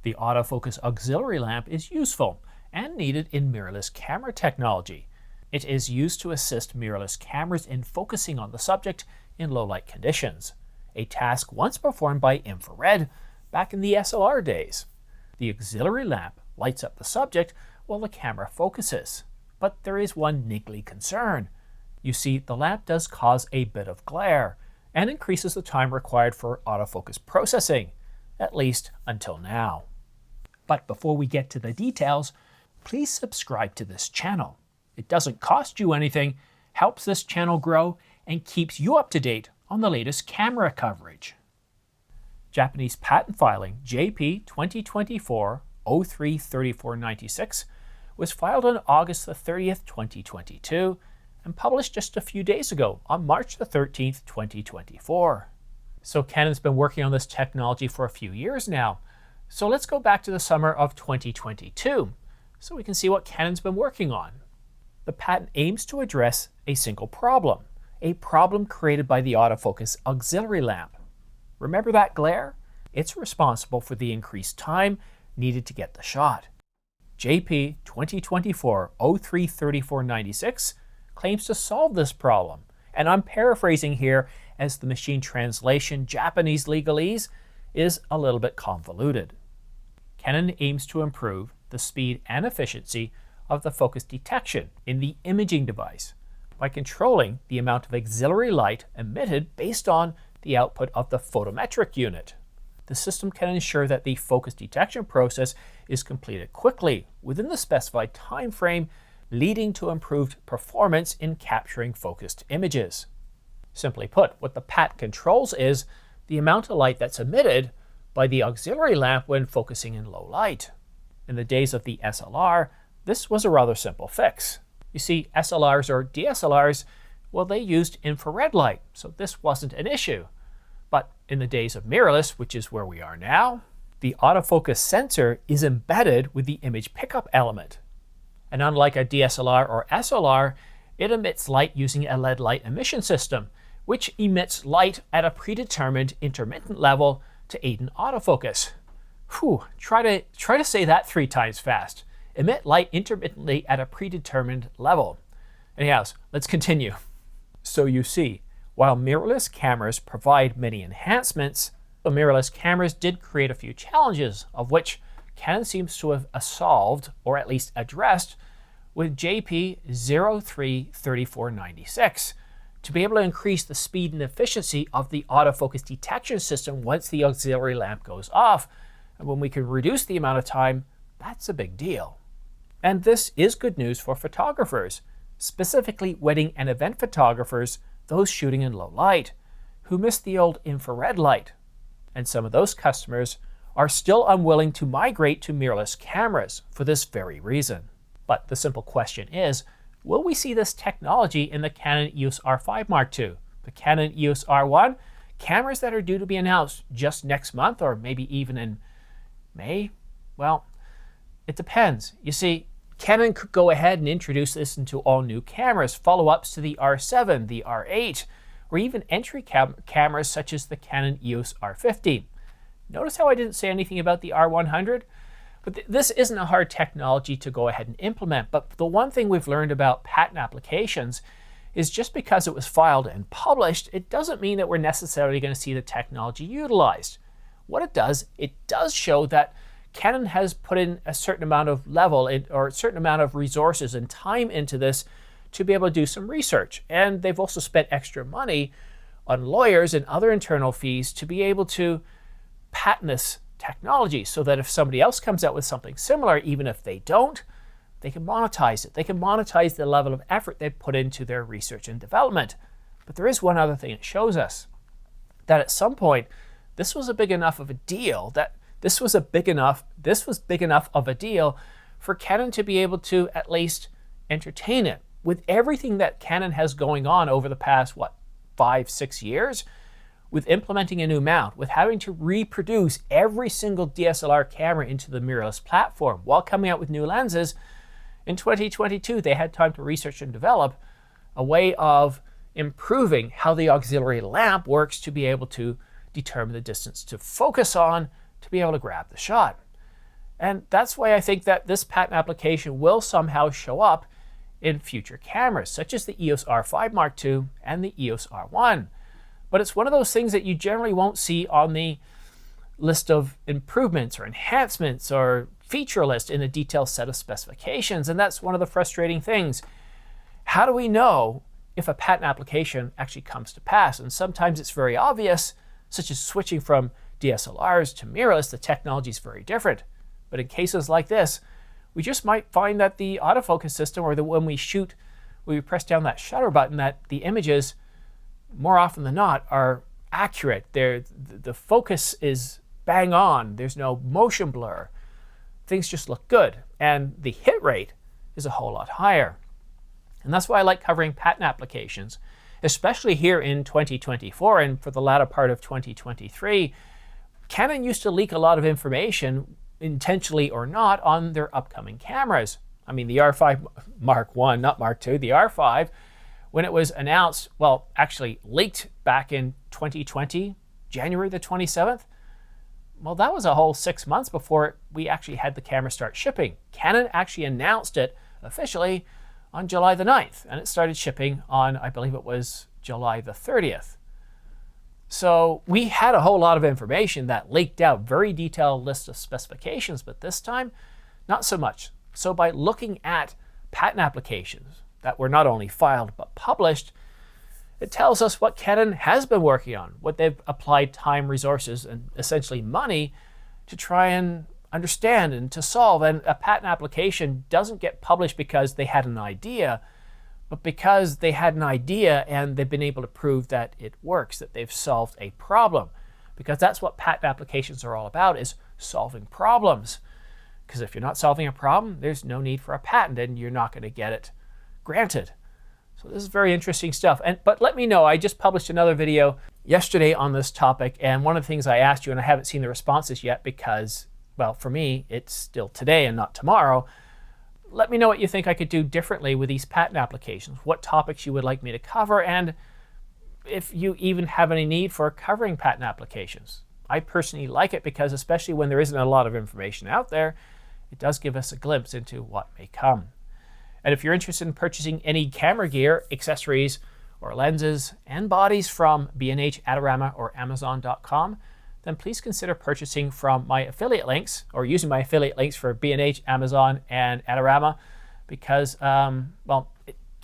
The autofocus auxiliary lamp is useful and needed in mirrorless camera technology. It is used to assist mirrorless cameras in focusing on the subject in low light conditions, a task once performed by infrared back in the SLR days. The auxiliary lamp lights up the subject while the camera focuses, but there is one niggly concern. You see, the lamp does cause a bit of glare and increases the time required for autofocus processing, at least until now. But before we get to the details, please subscribe to this channel. It doesn't cost you anything, helps this channel grow, and keeps you up to date on the latest camera coverage. Japanese patent filing JP 2024-03-3496 was filed on August the 30th, 2022, and published just a few days ago on March the 13th, 2024. So Canon's been working on this technology for a few years now. So let's go back to the summer of 2022 so we can see what Canon's been working on. The patent aims to address a single problem, a problem created by the autofocus auxiliary lamp. Remember that glare? It's responsible for the increased time needed to get the shot. JP 2024-03-3496 claims to solve this problem, and I'm paraphrasing here as the machine translation Japanese legalese is a little bit convoluted. Canon aims to improve the speed and efficiency of the focus detection in the imaging device by controlling the amount of auxiliary light emitted based on the output of the photometric unit. The system can ensure that the focus detection process is completed quickly within the specified time frame, leading to improved performance in capturing focused images. Simply put, what the patent controls is the amount of light that's emitted by the auxiliary lamp when focusing in low light. In the days of the SLR, this was a rather simple fix. You see, SLRs or DSLRs, well, they used infrared light, so this wasn't an issue. But in the days of mirrorless, which is where we are now, the autofocus sensor is embedded with the image pickup element. And unlike a DSLR or SLR, it emits light using a LED light emission system, which emits light at a predetermined intermittent level to aid in autofocus. Whew, try to say that 3 times fast. Emit light intermittently at a predetermined level. Anyhow, let's continue. So you see, while mirrorless cameras provide many enhancements, the mirrorless cameras did create a few challenges, of which Canon seems to have solved, or at least addressed, with JP 03-3496, to be able to increase the speed and efficiency of the autofocus detection system once the auxiliary lamp goes off. And when we can reduce the amount of time, that's a big deal. And this is good news for photographers, specifically wedding and event photographers, those shooting in low light, who miss the old infrared light. And some of those customers are still unwilling to migrate to mirrorless cameras for this very reason. But the simple question is, will we see this technology in the Canon EOS R5 Mark II, the Canon EOS R1, cameras that are due to be announced just next month or maybe even in May? Well, it depends. You see, Canon could go ahead and introduce this into all new cameras, follow-ups to the R7, the R8, or even entry cameras such as the Canon EOS R50. Notice how I didn't say anything about the R100? But this isn't a hard technology to go ahead and implement. But the one thing we've learned about patent applications is just because it was filed and published, it doesn't mean that we're necessarily going to see the technology utilized. What it does show that Canon has put in a certain amount of or a certain amount of resources and time into this to be able to do some research. And they've also spent extra money on lawyers and other internal fees to be able to patent this technology so that if somebody else comes out with something similar, even if they don't, they can monetize it. They can monetize the level of effort they put into their research and development. But there is one other thing it shows us, that at some point, this was big enough of a deal for Canon to be able to at least entertain it. With everything that Canon has going on over the past, 5-6 years, with implementing a new mount, with having to reproduce every single DSLR camera into the mirrorless platform while coming out with new lenses, in 2022 they had time to research and develop a way of improving how the auxiliary lamp works to be able to determine the distance to focus on, to be able to grab the shot. And that's why I think that this patent application will somehow show up in future cameras, such as the EOS R5 Mark II and the EOS R1. But it's one of those things that you generally won't see on the list of improvements or enhancements or feature list in a detailed set of specifications. And that's one of the frustrating things. How do we know if a patent application actually comes to pass? And sometimes it's very obvious, such as switching from DSLRs to mirrorless. The technology is very different. But in cases like this, we just might find that the autofocus system, or when we shoot, when we press down that shutter button, that the images, more often than not, are accurate. The focus is bang on. There's no motion blur. Things just look good. And the hit rate is a whole lot higher. And that's why I like covering patent applications, especially here in 2024 and for the latter part of 2023. Canon used to leak a lot of information, intentionally or not, on their upcoming cameras. I mean, the R5 Mark I, not Mark II, the R5, when it was announced, well, actually leaked back in 2020, January the 27th, well, that was a whole 6 months before we actually had the camera start shipping. Canon actually announced it officially on July the 9th, and it started shipping on, I believe it was July the 30th. So we had a whole lot of information that leaked out, very detailed list of specifications, but this time, not so much. So by looking at patent applications that were not only filed but published, it tells us what Canon has been working on, what they've applied time, resources, and essentially money to try and understand and to solve. And a patent application doesn't get published because they had an idea, but because they had an idea and they've been able to prove that it works, that they've solved a problem. Because that's what patent applications are all about, is solving problems. Because if you're not solving a problem, there's no need for a patent and you're not going to get it granted. So this is very interesting stuff. But let me know, I just published another video yesterday on this topic, and one of the things I asked you, and I haven't seen the responses yet because, well, for me, it's still today and not tomorrow. Let me know what you think I could do differently with these patent applications, what topics you would like me to cover, and if you even have any need for covering patent applications. I personally like it because, especially when there isn't a lot of information out there, it does give us a glimpse into what may come. And if you're interested in purchasing any camera gear, accessories, or lenses and bodies from B&H, Adorama, or Amazon.com, then please consider purchasing from my affiliate links, or using my affiliate links for B&H, Amazon, and Adorama, because, well,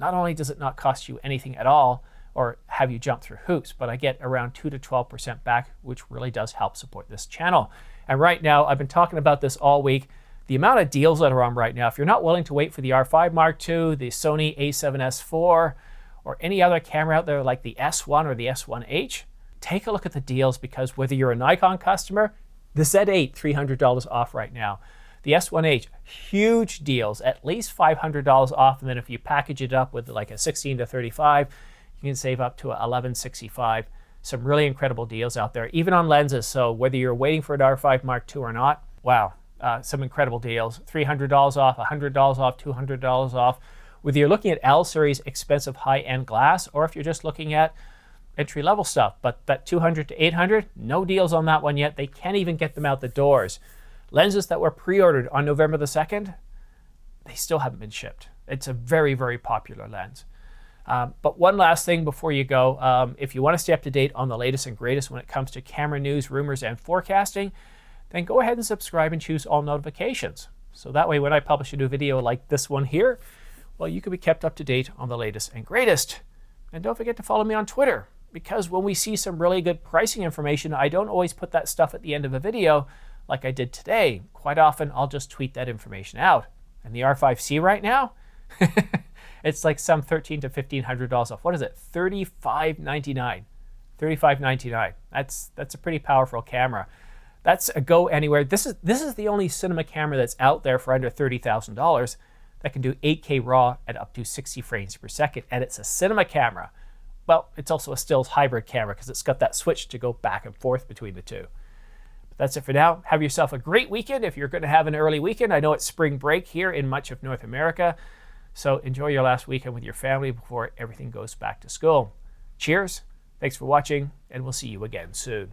not only does it not cost you anything at all, or have you jump through hoops, but I get around 2 to 12% back, which really does help support this channel. And right now, I've been talking about this all week. The amount of deals that are on right now, if you're not willing to wait for the R5 Mark II, the Sony a7S IV, or any other camera out there like the S1 or the S1H, take a look at the deals, because whether you're a Nikon customer, the Z8, $300 off right now. The S1H, huge deals, at least $500 off, and then if you package it up with like a 16 to 35, you can save up to $1165. Some really incredible deals out there, even on lenses. So whether you're waiting for an R5 Mark II or not, wow. Some incredible deals, $300 off, $100 off, $200 off. Whether you're looking at L series expensive high-end glass, or if you're just looking at entry-level stuff, but that $200 to $800, no deals on that one yet. They can't even get them out the doors. Lenses that were pre-ordered on November the 2nd, they still haven't been shipped. It's a very, very popular lens. But one last thing before you go, if you want to stay up to date on the latest and greatest when it comes to camera news, rumors, and forecasting, then go ahead and subscribe and choose all notifications. So that way when I publish a new video like this one here, well, you can be kept up to date on the latest and greatest. And don't forget to follow me on Twitter, because when we see some really good pricing information, I don't always put that stuff at the end of a video like I did today. Quite often I'll just tweet that information out. And the R5C right now, it's like some $1,300 to $1,500 off. What is it? $35.99. $35.99. That's a pretty powerful camera. That's a go anywhere. This is the only cinema camera that's out there for under $30,000 that can do 8K RAW at up to 60 frames per second, and it's a cinema camera. Well, it's also a stills hybrid camera because it's got that switch to go back and forth between the two. But that's it for now. Have yourself a great weekend if you're going to have an early weekend. I know it's spring break here in much of North America, so enjoy your last weekend with your family before everything goes back to school. Cheers, thanks for watching, and we'll see you again soon.